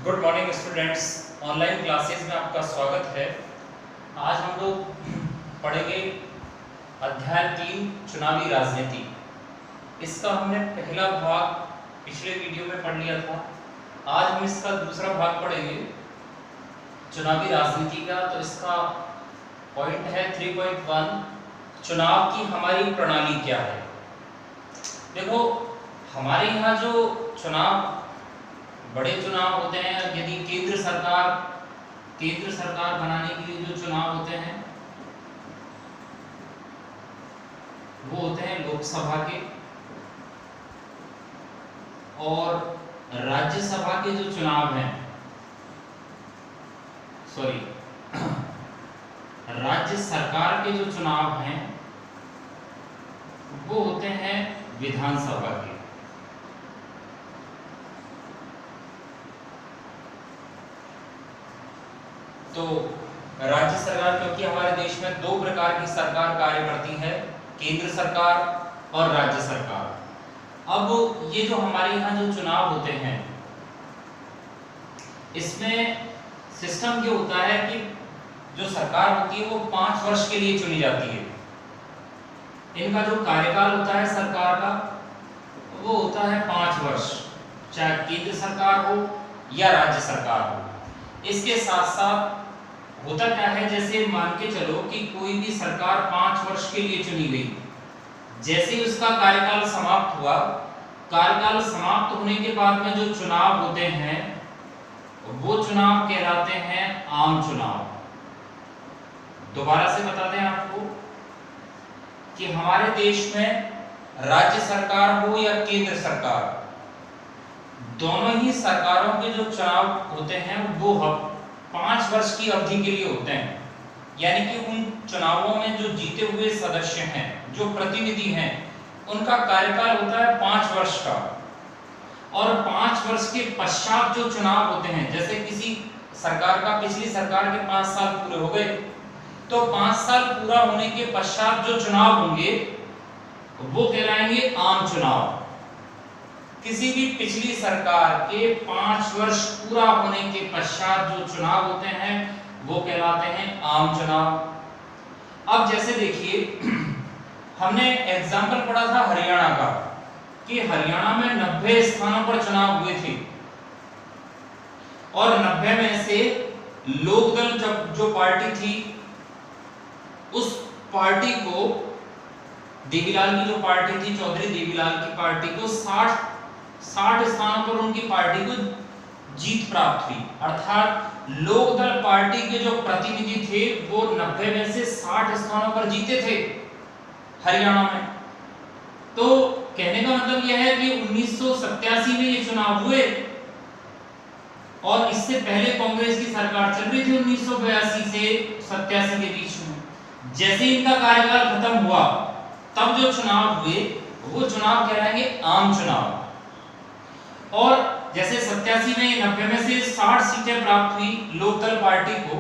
Good morning students, online classes में आपका स्वागत है। आज हम लोग पढ़ेंगे अध्याय 3 चुनावी राजनीति। इसका हमने पहला भाग पिछले वीडियो में पढ़ लिया था। आज हम इसका दूसरा भाग पढ़ेंगे चुनावी राजनीति का। तो इसका पॉइंट है 3.1, चुनाव की हमारी प्रणाली क्या है। देखो, हमारे यहाँ जो चुनाव, बड़े चुनाव होते हैं, यदि केंद्र सरकार बनाने के लिए जो चुनाव होते हैं वो होते हैं लोकसभा के, और राज्यसभा के जो चुनाव हैं, राज्य सरकार के जो चुनाव हैं वो होते हैं विधानसभा के। तो राज्य सरकार, क्योंकि हमारे देश में दो प्रकार की सरकार कार्य करती है, केंद्र सरकार और राज्य सरकार। अब ये जो हमारे यहाँ जो चुनाव होते हैं, इसमें सिस्टम ये होता है कि जो सरकार होती है वो 5 वर्ष के लिए चुनी जाती है। इनका जो कार्यकाल होता है सरकार का वो होता है 5 वर्ष, चाहे केंद्र सरकार हो या राज्य सरकार हो। इसके साथ साथ होता क्या है, जैसे मान के चलो कि कोई भी सरकार 5 वर्ष के लिए चुनी गई, जैसे ही उसका कार्यकाल समाप्त हुआ, कार्यकाल समाप्त होने के बाद में जो चुनाव होते हैं वो चुनाव कहलाते हैं आम चुनाव। दोबारा से बता दें आपको कि हमारे देश में राज्य सरकार हो या केंद्र सरकार, दोनों ही सरकारों के जो चुनाव होते हैं वो 5 वर्ष की अवधि के लिए होते हैं। यानी कि उन चुनावों में जो जीते हुए सदस्य हैं, जो प्रतिनिधि हैं, उनका कार्यकाल होता है 5 वर्ष का। और 5 वर्ष के पश्चात जो चुनाव होते हैं, जैसे किसी सरकार का, पिछली सरकार के 5 साल पूरे हो गए, तो 5 साल पूरा होने के पश्चात जो चुनाव होंगे वो कहलाएंगे आम चुनाव। किसी भी पिछली सरकार के 5 वर्ष पूरा होने के पश्चात जो चुनाव होते हैं वो कहलाते हैं आम चुनाव। अब जैसे देखिए, हमने एग्जाम्पल पढ़ा था हरियाणा का, कि हरियाणा में 90 स्थानों पर चुनाव हुए थे, और 90 में से लोकदल जो पार्टी थी, उस पार्टी को, देवीलाल की जो पार्टी थी, चौधरी देवीलाल की पार्टी को 60 स्थानों पर उनकी पार्टी को जीत प्राप्त हुई। अर्थात लोकदल पार्टी के जो प्रतिनिधि थे वो 90 में से 60 स्थानों पर जीते थे हरियाणा में। तो कहने का मतलब यह है कि 1987 में ये चुनाव हुए, और इससे पहले कांग्रेस की सरकार चल रही थी 1982 से 87 के बीच में। जैसे इनका कार्यकाल खत्म हुआ, तब जो चुनाव हुए वो चुनाव कहलाएंगे आम चुनाव। और जैसे 87 में 90 में से 60 सीटें प्राप्त हुई लोकदल पार्टी को,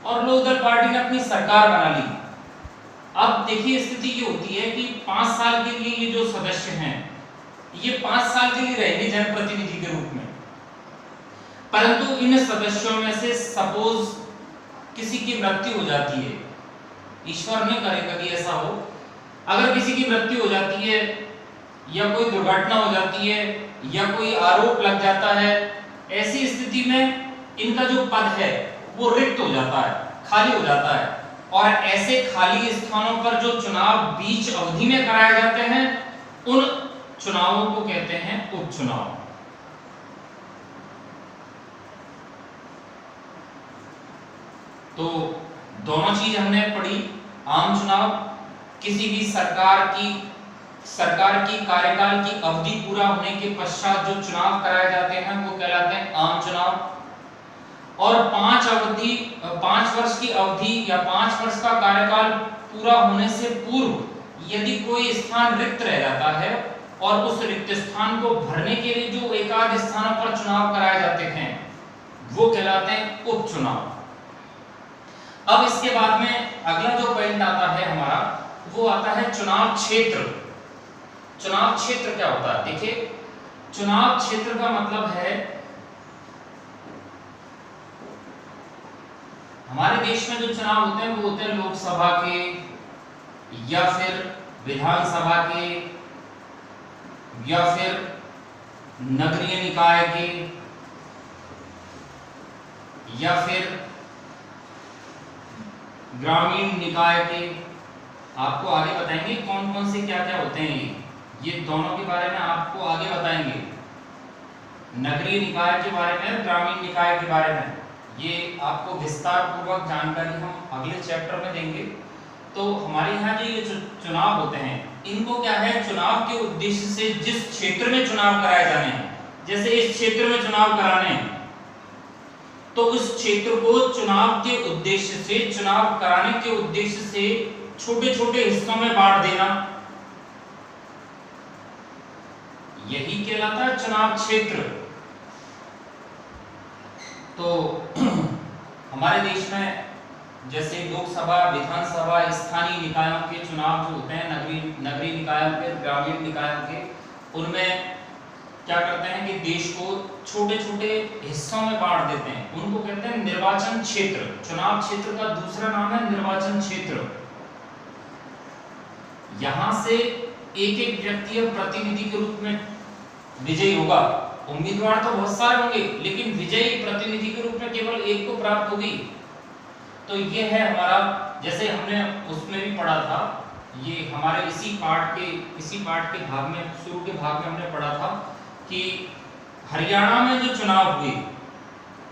और लोकदल पार्टी ने अपनी सरकार बना ली। अब देखिए, स्थिति ये होती है कि 5 साल के लिए ये जो सदस्य हैं, ये 5 साल के लिए रहेंगे जनप्रतिनिधि के रूप में। परंतु इन सदस्यों में से सपोज किसी की मृत्यु हो जाती है, ईश्वर न करे कभी ऐसा हो, अगर किसी की मृत्यु हो जाती है, या कोई दुर्घटना हो जाती है, या कोई आरोप लग जाता है, ऐसी स्थिति में इनका जो पद है वो रिक्त हो जाता है, खाली हो जाता है। और ऐसे खाली स्थानों पर जो चुनाव बीच अवधि में कराए जाते हैं, उन चुनावों को कहते हैं उपचुनाव। तो दोनों चीज हमने पढ़ी। आम चुनाव, किसी भी सरकार की कार्यकाल की अवधि पूरा होने के पश्चात जो चुनाव कराए जाते हैं वो कहलाते हैं आम चुनाव। और 5 वर्ष की अवधि या 5 वर्ष का कार्यकाल पूरा होने से पूर्व यदि कोई स्थान रिक्त रह जाता है, और उस रिक्त स्थान को भरने के लिए जो एकाध स्थानों पर चुनाव कराए जाते हैं वो कहलाते हैं उपचुनाव। अब इसके बाद में अगला जो पॉइंट आता है हमारा, वो आता है चुनाव क्षेत्र। चुनाव क्षेत्र क्या होता है? देखिए, चुनाव क्षेत्र का मतलब है हमारे देश में जो चुनाव होते हैं वो होते हैं लोकसभा के या फिर विधानसभा के या फिर नगरीय निकाय के या फिर ग्रामीण निकाय के। आपको आगे बताएंगे कौन कौन से क्या क्या होते हैं, ये दोनों के बारे में आपको आगे बताएंगे, नगरीय निकाय के बारे में, ग्रामीण निकाय के बारे में। ये आपको विस्तार पूर्वक जानकारी हम अगले चैप्टर में देंगे। तो हमारे यहाँ जो ये चुनाव होते हैं इनको क्या है, चुनाव के उद्देश्य से जिस क्षेत्र में चुनाव कराए जाने हैं, जैसे इस क्षेत्र में चुनाव कराने हैं तो उस क्षेत्र को चुनाव के उद्देश्य से, चुनाव कराने के उद्देश्य से छोटे छोटे हिस्सों में बांट देना, यही कहलाता है चुनाव क्षेत्र। तो हमारे देश में जैसे लोकसभा, विधानसभा, स्थानीय निकायों के चुनाव जो होते हैं, नगरीय निकायों के, ग्रामीण निकायों के, उनमें क्या करते हैं कि देश को छोटे छोटे हिस्सों में बांट देते हैं, उनको कहते हैं निर्वाचन क्षेत्र। चुनाव क्षेत्र का दूसरा नाम है निर्वाचन क्षेत्र। यहां से एक एक व्यक्ति या प्रतिनिधि के रूप में विजयी होगा। उम्मीदवार तो बहुत सारे होंगे लेकिन विजयी प्रतिनिधि के रूप में केवल एक को प्राप्त होगी। तो ये है हमारा, जैसे हमने उसमें भी पढ़ा था, ये हमारे इसी पार्ट के भाग में, शुरू के भाग में हमने पढ़ा था कि हरियाणा में जो चुनाव हुए,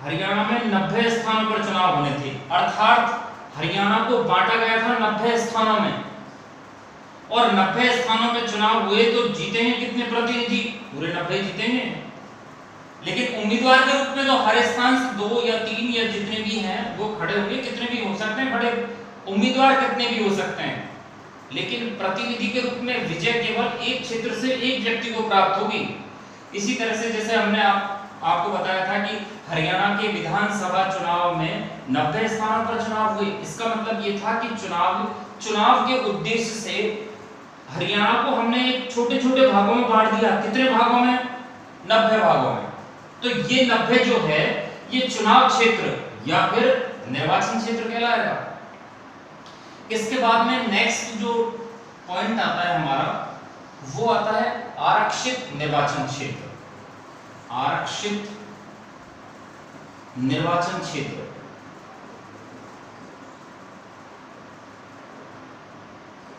हरियाणा में 90 स्थानों पर चुनाव होने थे, अर्थात हरियाणा को बांटा गया था 90 स्थानों में, और 90 स्थानों में चुनाव हुए तो जीते हैं कितने प्रतिनिधि, पूरे 90 जीते हैं। लेकिन उम्मीदवार के रूप में तो हर स्थान से 2 या 3 या जितने भी हैं वो खड़े होंगे, कितने भी हो सकते हैं खड़े उम्मीदवार, कितने भी हो सकते हैं, लेकिन प्रतिनिधि के रूप में विजय केवल एक क्षेत्र से एक व्यक्ति को प्राप्त होगी। इसी तरह से जैसे हमने आपको बताया था कि हरियाणा के विधानसभा चुनाव में 90 स्थानों पर चुनाव हुए, इसका मतलब ये था कि चुनाव के उद्देश्य से हरियाणा को हमने छोटे छोटे भागों में बांट दिया। कितने भागों में? 90 भागों में। तो ये 90 जो है ये चुनाव क्षेत्र या फिर निर्वाचन क्षेत्र कहलाएगा। इसके बाद में नेक्स्ट जो पॉइंट आता है हमारा वो आता है आरक्षित निर्वाचन क्षेत्र। आरक्षित निर्वाचन क्षेत्र,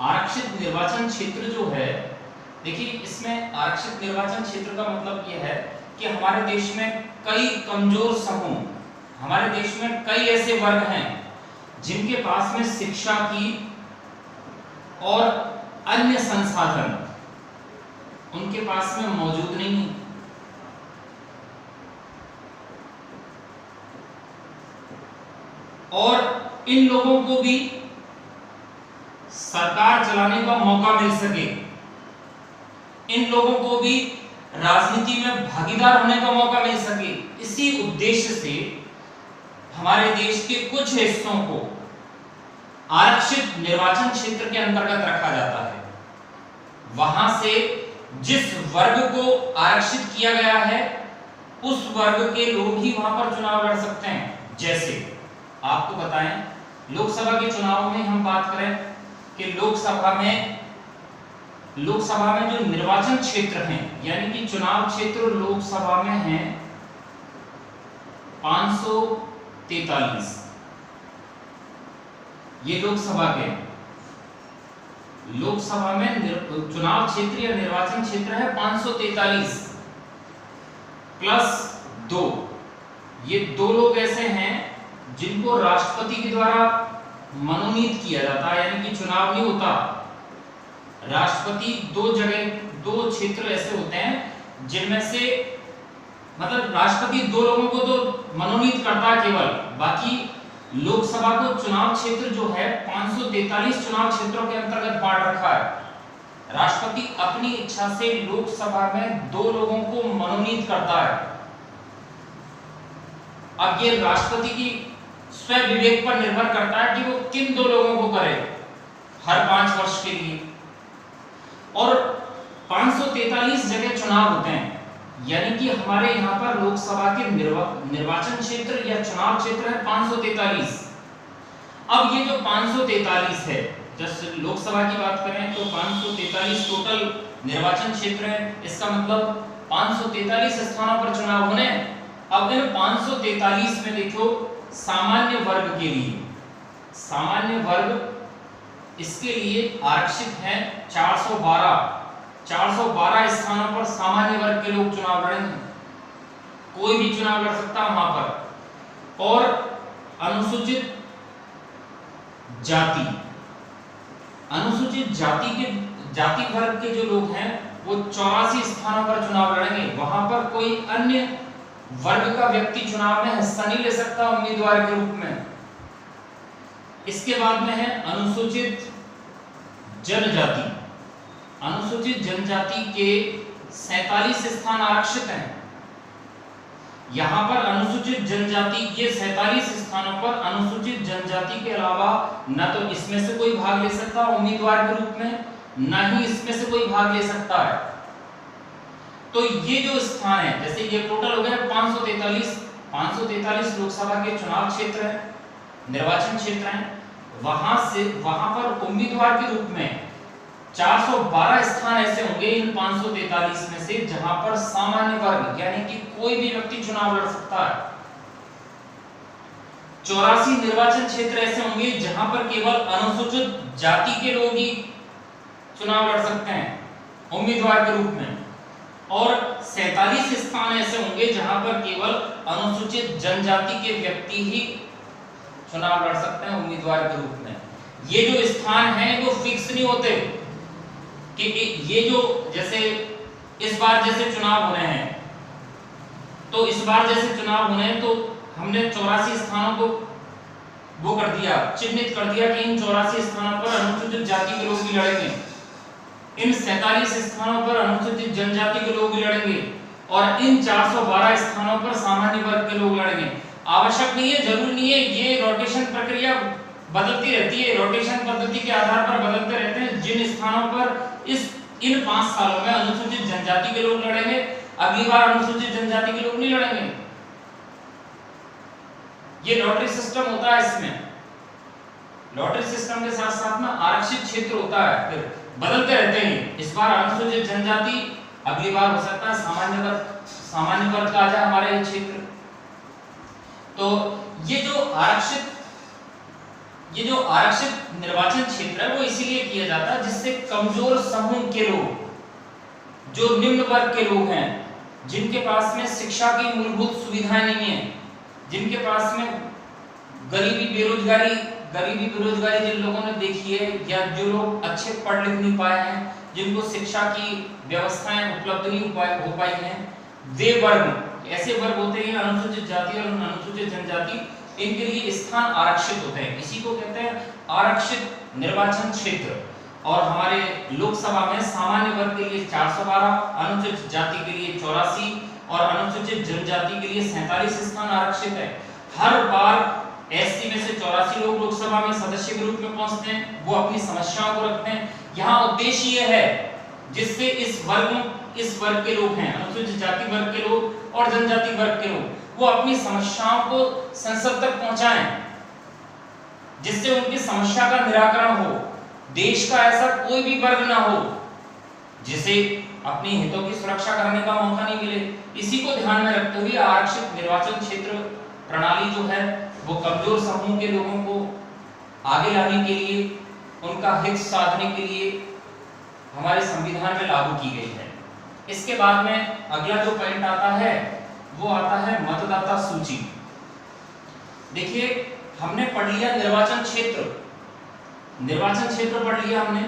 आरक्षित निर्वाचन क्षेत्र जो है, देखिए इसमें आरक्षित निर्वाचन क्षेत्र का मतलब यह है कि हमारे देश में कई कमजोर समूह, हमारे देश में कई ऐसे वर्ग हैं जिनके पास में शिक्षा की और अन्य संसाधन उनके पास में मौजूद नहीं है। और इन लोगों को भी सरकार चलाने का मौका मिल सके, इन लोगों को भी राजनीति में भागीदार होने का मौका मिल सके, इसी उद्देश्य से हमारे देश के कुछ हिस्सों को आरक्षित निर्वाचन क्षेत्र के अंतर्गत रखा जाता है। वहां से जिस वर्ग को आरक्षित किया गया है उस वर्ग के लोग ही वहां पर चुनाव लड़ सकते हैं। जैसे आपको बताएं, लोकसभा के चुनाव में हम बात करें कि लोकसभा में जो निर्वाचन क्षेत्र हैं, यानी कि चुनाव क्षेत्र लोकसभा में हैं 543, ये लोकसभा के, लोकसभा में चुनाव क्षेत्र या निर्वाचन क्षेत्र है 543 प्लस 2। ये 2 लोग ऐसे हैं जिनको राष्ट्रपति के द्वारा मनोनीत किया जाता है, यानी कि चुनाव नहीं होता। राष्ट्रपति 2 क्षेत्र ऐसे होते हैं जिनमें से मतलब राष्ट्रपति 2 लोगों को तो मनोनीत करता है केवल, बाकी लोकसभा को चुनाव क्षेत्र जो है 543 चुनाव क्षेत्रों के अंतर्गत बांट रखा है। राष्ट्रपति अपनी इच्छा से लोकसभा में 2 लोगों को मनोनीत करता है। अब ये राष्ट्रपति की स्वयं विवेक पर निर्भर करता है कि वो किन 2 लोगों को करे हर 5 वर्ष के लिए। और 543 जगह चुनाव होते हैं, यानी कि हमारे यहाँ पर लोकसभा के निर्वाचन क्षेत्र या चुनाव क्षेत्र है 543, अब ये जो 543 है, जैसे लोकसभा की बात करें तो 543 टोटल निर्वाचन क्षेत्र है, इसका मतलब 543 स्थानों पर चुनाव होने। अब इन 543 में देखो सामान्य वर्ग के लिए, सामान्य वर्ग इसके लिए आरक्षित है 412 स्थानों पर सामान्य वर्ग के लोग चुनाव लड़ेंगे, कोई भी चुनाव लड़ सकता है वहां पर। और अनुसूचित जाति, अनुसूचित जाति वर्ग के जो लोग हैं वो 84 स्थानों पर चुनाव लड़ेंगे, वहां पर कोई अन्य वर्ग का व्यक्ति चुनाव में हिस्सा नहीं ले सकता उम्मीदवार के रूप में। इसके बाद में है अनुसूचित जनजाति, अनुसूचित जनजाति के 47 स्थान आरक्षित हैं। यहां पर अनुसूचित जनजाति के 47 स्थानों पर अनुसूचित जनजाति के अलावा न तो इसमें से कोई भाग ले सकता उम्मीदवार के रूप में, न ही इसमें से कोई भाग ले सकता है। तो ये जो स्थान है, जैसे ये टोटल हो गया 543 लोकसभा के चुनाव क्षेत्र है, निर्वाचन क्षेत्र है, वहां पर उम्मीदवार के रूप में 412 स्थान ऐसे होंगे इन 543 में से जहां पर सामान्य वर्ग यानी कि कोई भी व्यक्ति चुनाव लड़ सकता है। 84 निर्वाचन क्षेत्र ऐसे होंगे जहां पर केवल अनुसूचित जाति के लोग ही चुनाव लड़ सकते हैं उम्मीदवार के रूप में, और 47 स्थान ऐसे होंगे जहां पर केवल अनुसूचित जनजाति के व्यक्ति ही चुनाव लड़ सकते हैं उम्मीदवार के रूप में। ये जो स्थान हैं वो फिक्स नहीं होते कि ये जो जैसे इस बार जैसे चुनाव होने हैं, तो इस बार जैसे चुनाव होने हैं तो हमने 84 स्थानों को वो कर दिया, चिन्हित कर दिया कि इन 84 स्थानों पर अनुसूचित जाति के लोग भी लड़ेंगे, इन 47 स्थानों पर अनुसूचित जनजाति के लोग भी लड़ेंगे, और इन 412 स्थानों पर सामान्य वर्ग के लोग लड़ेंगे। आवश्यक नहीं है, जरूरी नहीं है, ये रोटेशन प्रक्रिया बदलती रहती है, रोटेशन पद्धति के आधार पर बदलते रहते हैं। जिन स्थानों पर इन 5 सालों में अनुसूचित जनजाति के लोग लड़ेंगे, अगली बार अनुसूचित जनजाति के लोग नहीं लड़ेंगे। ये लॉटरी सिस्टम होता है, इसमें लॉटरी सिस्टम के साथ साथ में आरक्षित क्षेत्र होता है, फिर बदलते रहते हैं। इस बार अनुसूचित जनजाति, अगली बार हो सकता है सामान्य वर्ग का आ जाए हमारे क्षेत्र। तो ये जो आरक्षित निर्वाचन क्षेत्र है वो इसीलिए किया जाता है जिससे कमजोर समूह के लोग, जो निम्न वर्ग के लोग हैं, जिनके पास में शिक्षा की मूलभूत सुविधाएं नहीं है, जिनके पास में गरीबी बेरोजगारी जिन लोगों ने देखी है, या जो लोग अच्छे पढ़ लिख नहीं पाए हैं, जिनको शिक्षा की व्यवस्थाएं उपलब्ध नहीं हो पाई हैं, वे वर्ग, ऐसे वर्ग होते हैं अनुसूचित जाति और अनुसूचित जनजाति, इनके लिए स्थान आरक्षित होते हैं। इसी को कहते हैं आरक्षित निर्वाचन क्षेत्र। और हमारे लोकसभा में सामान्य वर्ग के लिए 412, अनुसूचित जाति के लिए 84 और अनुसूचित जनजाति के लिए 47 स्थान आरक्षित है। हर बार एससी में से 84 लोग लोकसभा में सदस्य के रूप में पहुंचते हैं, वो अपनी समस्याओं को रखते हैं। यहाँ उद्देश्य यह है जिससे इस वर्ग के लोग हैं, अनुसूचित जाति वर्ग के लोग और जनजाति वर्ग के लोग, वो अपनी समस्याओं को संसद तक पहुंचाएं, जिससे उनकी समस्या का निराकरण हो। देश का ऐसा कोई भी वर्ग ना हो जिसे अपने हितों की सुरक्षा करने का मौका नहीं मिले। इसी को ध्यान में रखते हुए आरक्षित निर्वाचन क्षेत्र प्रणाली जो है वो कमजोर समूह के लोगों को आगे लाने के लिए, उनका हित साधने के लिए हमारे संविधान में लागू की गई है। इसके बाद में अगला जो पॉइंट आता है वो आता है मतदाता सूची। देखिए, हमने पढ़ लिया निर्वाचन क्षेत्र पढ़ लिया हमने।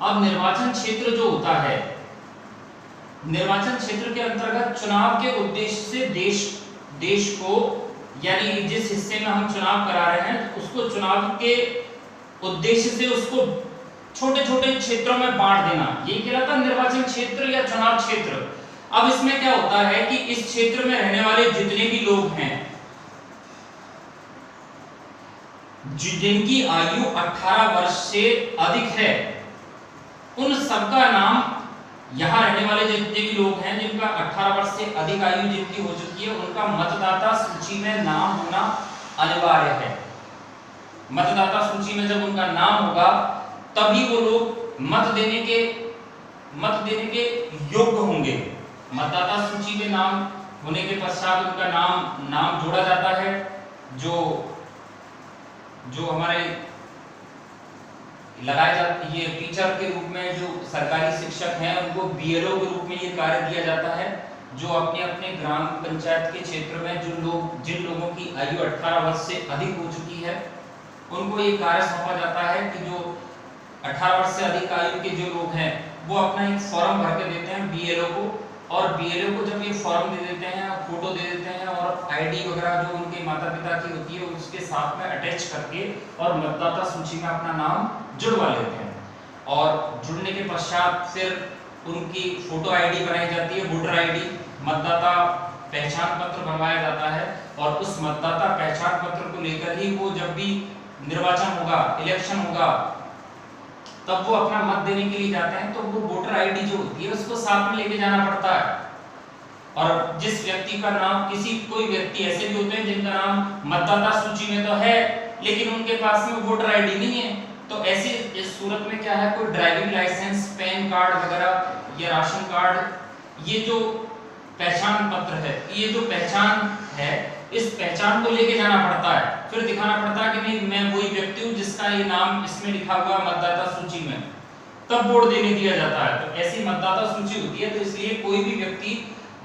अब निर्वाचन क्षेत्र जो होता है, निर्वाचन क्षेत्र के अंतर्गत चुनाव के उद्देश्य से देश को, यानी जिस हिस्से में हम चुनाव करा रहे हैं उसको चुनाव के उद्देश्य से उसको छोटे छोटे क्षेत्रों में बांट देना, ये कहलाता है निर्वाचन क्षेत्र या चुनाव क्षेत्र। अब इसमें क्या होता है कि इस क्षेत्र में रहने वाले जितने भी लोग हैं, जिनकी आयु 18 वर्ष से अधिक है, उन सबका नाम, यहां रहने वाले जितने भी लोग हैं जिनका 18 वर्ष से अधिक आयु जिनकी हो चुकी है, उनका मतदाता सूची में नाम होना अनिवार्य है। मतदाता सूची में जब उनका नाम होगा तभी वो लोग मत देने के योग्य होंगे। मतदाता सूची में नाम होने के पश्चात उनका नाम जोड़ा जाता है। जो हमारे लगाए जाते, ये टीचर के रूप में जो सरकारी शिक्षक हैं उनको बीएलओ के रूप में ये कार्य दिया जाता है, जो अपने अपने ग्राम पंचायत के क्षेत्र में जिन लोगों की आयु 18 वर्ष से अधिक हो चुकी है उनको ये कार्य सौंपा जाता है कि जो 18 वर्ष से अधिक आयु के जो लोग हैं वो अपना एक फॉर्म भर के देते हैं बीएलओ को, और बीएलओ को जब ये फॉर्म दे देते हैं, फोटो दे देते हैं और आईडी वगैरह जो उनके माता पिता की होती है उसके साथ में अटैच करके और मतदाता सूची में अपना नाम जुड़वा लेते हैं। और जुड़ने के पश्चात फिर उनकी फोटो आईडी बनाई जाती है, वोटर आईडी, मतदाता पहचान पत्र बनवाया जाता है, और उस मतदाता पहचान पत्र को लेकर ही वो जब भी निर्वाचन होगा, इलेक्शन होगा, तब वो अपना मत देने के लिए जाते हैं तो वो वोटर आईडी जो होती है उसको साथ में लेके जाना पड़ता है। और जिस व्यक्ति का नाम, कोई व्यक्ति ऐसे भी होते हैं जिनका नाम मतदाता सूची में तो है लेकिन उनके पास में वोटर आईडी नहीं है, तो ऐसे इस सूरत में क्या है, कोई ड्राइविंग लाइसेंस, पैन कार्ड वगैरह या राशन कार्ड, ये जो पहचान पत्र है, ये जो पहचान है, इस पहचान को लेके जाना पड़ता है, फिर दिखाना पड़ता है कि नहीं मैं वही व्यक्ति हूँ जिसका ये नाम इसमें लिखा हुआ मतदाता सूची में, तब वोट देने दिया जाता है। तो ऐसी मतदाता सूची होती है, तो इसलिए कोई भी व्यक्ति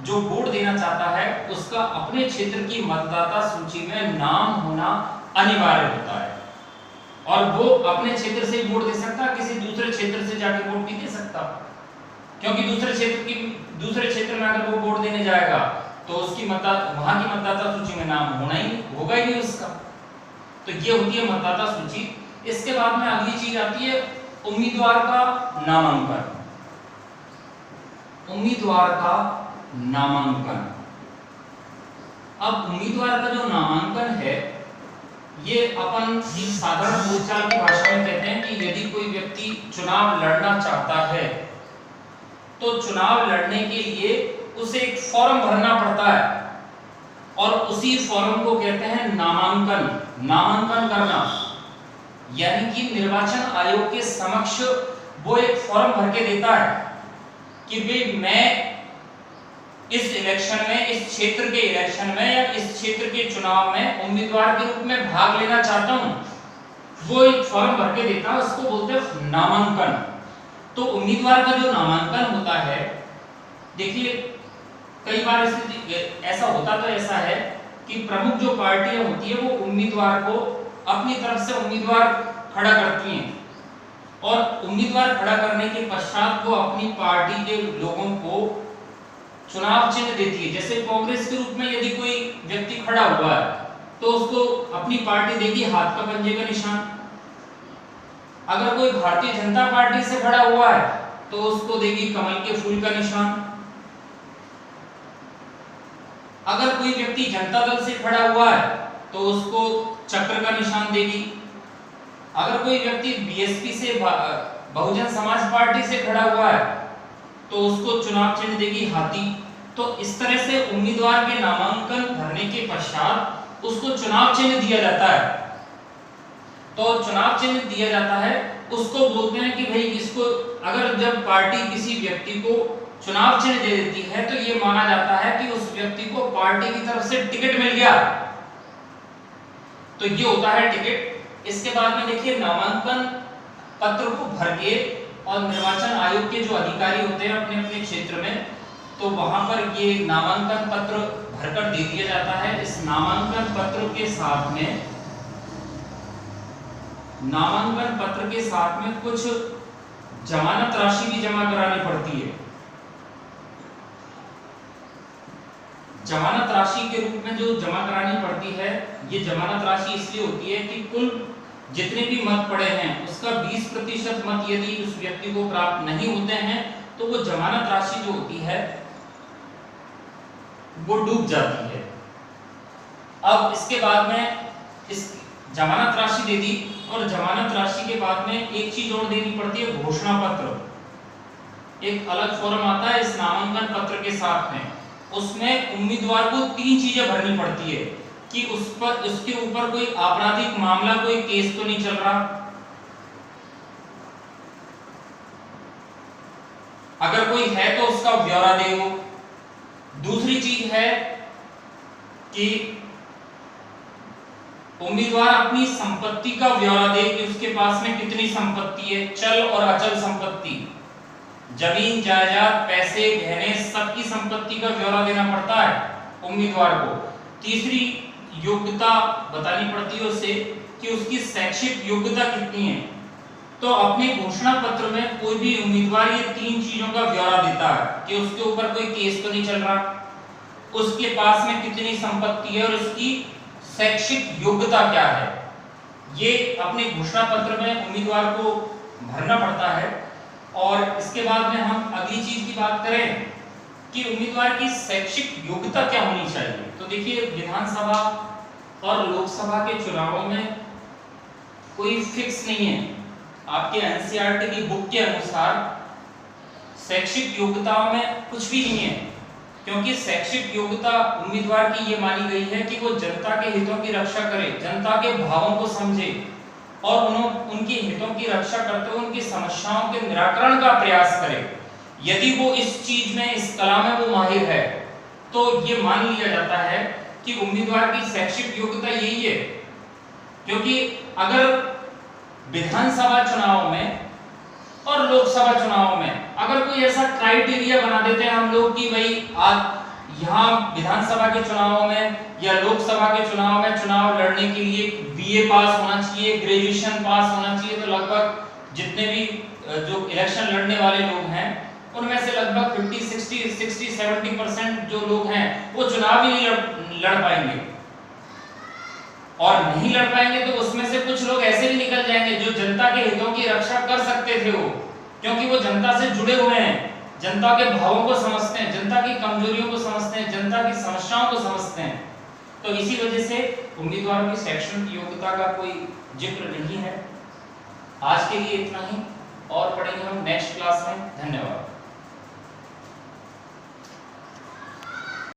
जो वोट देना चाहता है उसका अपने क्षेत्र की मतदाता सूची में नाम होना अनिवार्य होता है, और वो अपने क्षेत्र से वोट दे सकता, किसी दूसरे क्षेत्र से जाके वोट नहीं दे सकता, क्योंकि दूसरे क्षेत्र में अगर वो वोट देने जाएगा तो उसकी वहां की मतदाता सूची में नाम होगा ही नहीं उसका। तो ये होती है मतदाता सूची। इसके बाद में अगली चीज आती है उम्मीदवार का नामांकन। उम्मीदवार का नामांकन। अब उम्मीदवार का जो नामांकन है ये अपन एक साधारण बोलचाल की भाषा में कहते हैं कि यदि कोई व्यक्ति चुनाव लड़ना चाहता है तो चुनाव लड़ने के लिए उसे एक फॉर्म भरना पड़ता है, और उसी फॉर्म को कहते हैं नामांकन। नामांकन करना यानी कि निर्वाचन आयोग के समक्ष वो एक फॉर्म भर के देता है कि भाई मैं इस इलेक्शन में, इस क्षेत्र के इलेक्शन में या इस क्षेत्र के चुनाव में उम्मीदवार के रूप में भाग लेना चाहता हूं। वो एक फॉर्म भर के देता है, उसको बोलते हैं नामांकन। तो उम्मीदवार का जो नामांकन होता है, देखिए कई बार ऐसा होता तो ऐसा है कि प्रमुख जो पार्टियां होती है वो उम्मीदवार को अपनी तरफ से उम्मीदवार खड़ा करती हैं, और उम्मीदवार खड़ा करने के पश्चात वो अपनी पार्टी के लोगों को चुनाव चिन्ह देती है। जैसे कांग्रेस के रूप में यदि कोई व्यक्ति खड़ा हुआ है तो उसको अपनी पार्टी देगी हाथ का पंजे का निशान। अगर कोई भारतीय जनता पार्टी से खड़ा हुआ है तो उसको देगी कमल के फूल का निशान। अगर कोई व्यक्ति जनता दल से खड़ा हुआ है तो उसको चक्र का निशान देगी। अगर कोई व्यक्ति बीएसपी से, बहुजन समाज पार्टी से खड़ा हुआ है तो उसको चुनाव चिन्ह देगी हाथी। तो इस तरह से उम्मीदवार के नामांकन भरने के पश्चात उसको चुनाव चिन्ह दिया जाता है। तो चुनाव चिन्ह दिया जाता है, उसको बोलते हैं कि भाई इसको, अगर जब पार्टी किसी व्यक्ति को चुनाव चिन्ह दे देती है तो ये माना जाता है कि उस व्यक्ति को पार्टी की तरफ से टिकट मिल गया। तो ये होता है टिकट। इसके बाद में देखिए नामांकन पत्र को भर के, और निर्वाचन आयोग के जो अधिकारी होते हैं अपने अपने क्षेत्र में, तो वहां पर ये नामांकन पत्र भरकर दे दिया जाता है। इस नामांकन पत्र के साथ में कुछ जमानत राशि भी जमा करानी पड़ती है। जमानत राशि के रूप में जो जमा करानी पड़ती है, ये जमानत राशि इसलिए होती है कि कुल जितने भी मत पड़े हैं उसका 20% मत यदि उस व्यक्ति को प्राप्त नहीं होते हैं तो वो जमानत राशि जो होती है वो डूब जाती है। अब इसके बाद में इस जमानत राशि दे दी, और जमानत राशि के बाद में एक चीज और देनी पड़ती है, घोषणा पत्र। एक अलग फॉर्म आता है इस नामांकन पत्र के साथ में, उसमें उम्मीदवार को 3 चीजें भरनी पड़ती है। कि उसके ऊपर कोई आपराधिक मामला, कोई केस तो नहीं चल रहा। अगर कोई है तो उसका ब्यौरा दे वो। दूसरी चीज है कि उम्मीदवार अपनी संपत्ति का ब्यौरा दे कि उसके पास में कितनी संपत्ति है, चल और अचल संपत्ति, जमीन जायदाद, पैसे, गहने, सबकी संपत्ति का ब्यौरा देना पड़ता है उम्मीदवार को। तीसरी योग्यता बतानी पड़ती है उसे कि उसकी शैक्षिक योग्यता कितनी है। तो अपने घोषणा पत्र में कोई भी उम्मीदवार ये 3 चीजों का ब्यौरा देता है कि उसके ऊपर कोई केस तो नहीं चल रहा, उसके पास में कितनी संपत्ति है और उसकी शैक्षिक योग्यता क्या है। ये अपने घोषणा पत्र में उम्मीदवार को भरना पड़ता है। और इसके बाद में हम अगली चीज की बात करें कि उम्मीदवार की शैक्षिक योग्यता क्या होनी चाहिए। तो देखिए, विधानसभा और लोकसभा के चुनावों में कोई फिक्स नहीं है। आपके एनसीईआरटी की बुक के अनुसार शैक्षिक योग्यताओं में कुछ भी नहीं है, क्योंकि शैक्षिक योग्यता उम्मीदवार की ये मानी गई है कि वो जनता के हितों की रक्षा करे, जनता के भावों को समझे और उनके हितों की रक्षा करते हुए उनकी समस्याओं के निराकरण का प्रयास करे। यदि वो इस चीज में, इस कला में वो माहिर है, तो ये मान लिया जाता है कि उम्मीदवार की शैक्षिक योग्यता यही है। क्योंकि अगर विधानसभा चुनाव में और लोकसभा चुनाव में अगर कोई ऐसा क्राइटेरिया बना देते हैं हम लोग कि भाई आज यहाँ विधानसभा के चुनाव में या लोकसभा के चुनाव में चुनाव लड़ने के लिए बीए पास होना चाहिए, ग्रेजुएशन पास होना चाहिए, तो लगभग जितने भी जो इलेक्शन लड़ने वाले लोग हैं उनमें से लगभग 50-60-70% जो लोग हैं वो चुनाव ही नहीं लड़ पाएंगे। और नहीं लड़ पाएंगे तो उसमें से कुछ लोग ऐसे भी निकल जाएंगे जो जनता के हितों की रक्षा कर सकते थे वो, क्योंकि वो जनता से जुड़े हुए हैं, जनता के भावों को समझते हैं, जनता की कमजोरियों को समझते हैं, जनता की समस्याओं को समझते हैं। तो इसी वजह से उम्मीदवारों की शैक्षणिक योग्यता का कोई जिक्र नहीं है। आज के लिए इतना ही, और पढ़ेंगे हम नेक्स्ट क्लास में। धन्यवाद।